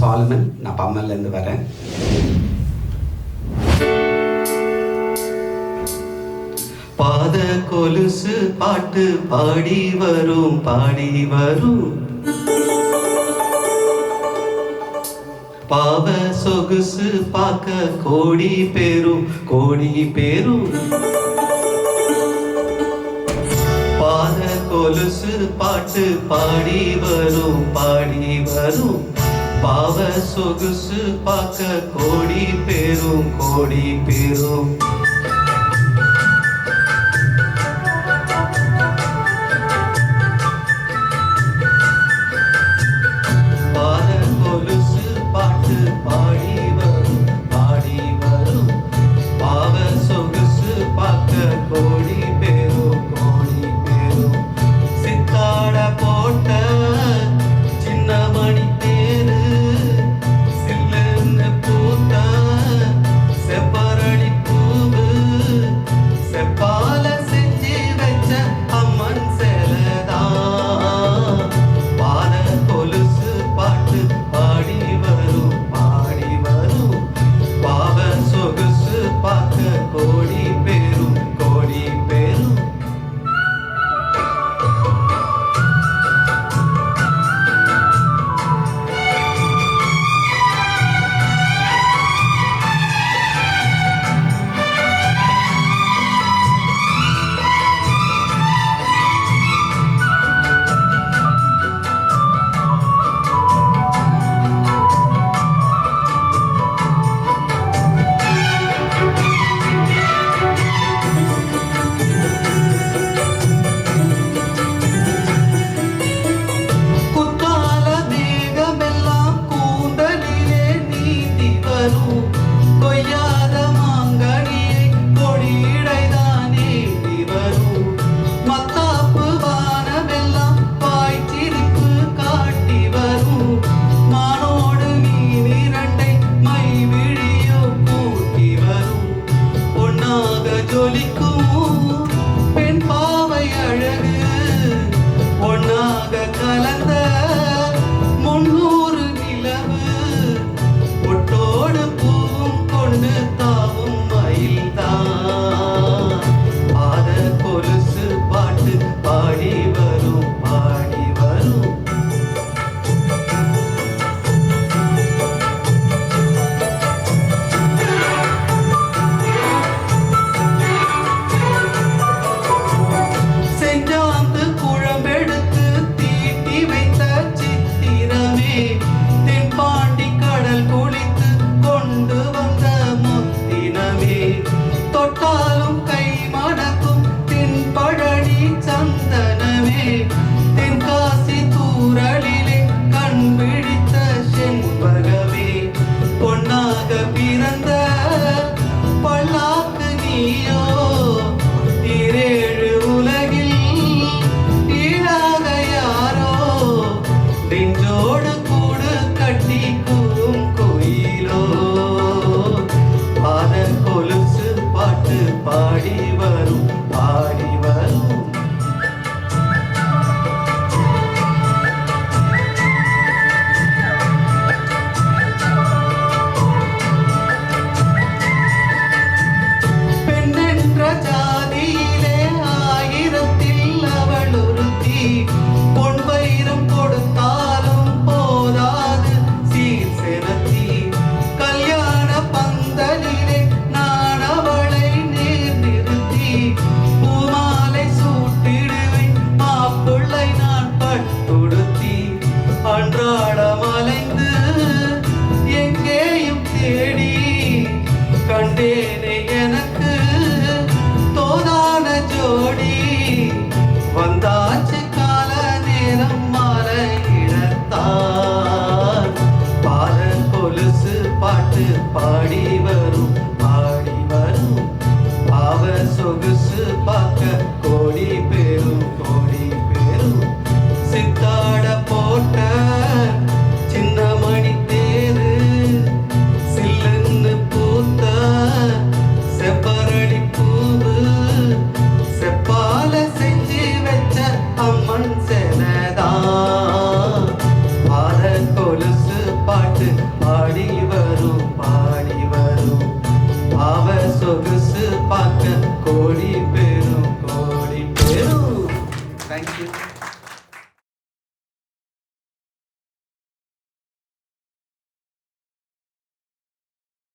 சாலமன். நான் பம்மல்லேருந்து வரேன். பாத கொலுசு பாட்டு பாடி வரும் பாவ சொகுசு பார்க்க கோடி பேரும் பாத கொலுசு பாட்டு பாடி வரும் பாவ சொகுசு பார்க்க கோடி பேரும் பாத கொலுசு பாட்டு பாடி வரும் பாவ சொகுசு பார்க்க கோடி பேரும் சித்தாட போட்ட சின்ன மணி தேரு சில்லுன்னு பூத்த செப்பரளி பூவு செப்பால செஞ்சு வச்ச அம்மன் சேலதான் பாத கொலுசு பாட்டு பாடி வரும் பாவ சொகுசு பார்க்க கோடி பேரும் கொய்யாத மாங்கனியை கொடியடைதான் ஏந்தி வரும் மத்தாப்பு வானமெல்லாம் பாய்ச்சிரிப்பு காட்டி வரும் மானோடு மீன் இரண்டை மை விழியோ கூட்டி வரும் பொன்னாக ஜொலிக்கும் பெண் பாவை அழகு பொன்னாக கலந்த முன்னூறு நிலவு பொட்டோடு பூவும் கொண்டு தாவும் மயில்தான் பாத கொலுசு பாட்டு பாடி வரும் செஞ்சாந்து குழம்பெடுத்து தீட்டி வைத்த சித்திரமே தென்பாண்டி கடல் குளித்து கொண்டு வந்த முத்தினமே தொட்டாலும் கை மணக்கும் தென்பழனி சந்தனமே தென்காசி தூரலிலே கண் பிடித்த செண்பகமே பொன்னாக பிறந்த பல்லாக்கு நீயோ இரேழு உலகில் ஈழாக யாரோ நெஞ்சோடு கூடு கட்டி கூவும் கோயிலோ பாத கொலுசு பாட்டு பாடி வரும் பெண்ணென்ற ஜாதியிலே ஆயிரத்தில் அவள் ஒருத்தி பொன் வைரம் கொடுத்தாலும் போதாது சீர் செலுத்தி கல்யாண பந்தலிலே நான் அவளை நேர் நிறுத்தி பூமாலை சூட்டிடுவேன் மாப்பிள்ளை நான் பட்டுடுத்தி அன்றாடம் அலைந்து எங்கேயும் தேடி கண்டே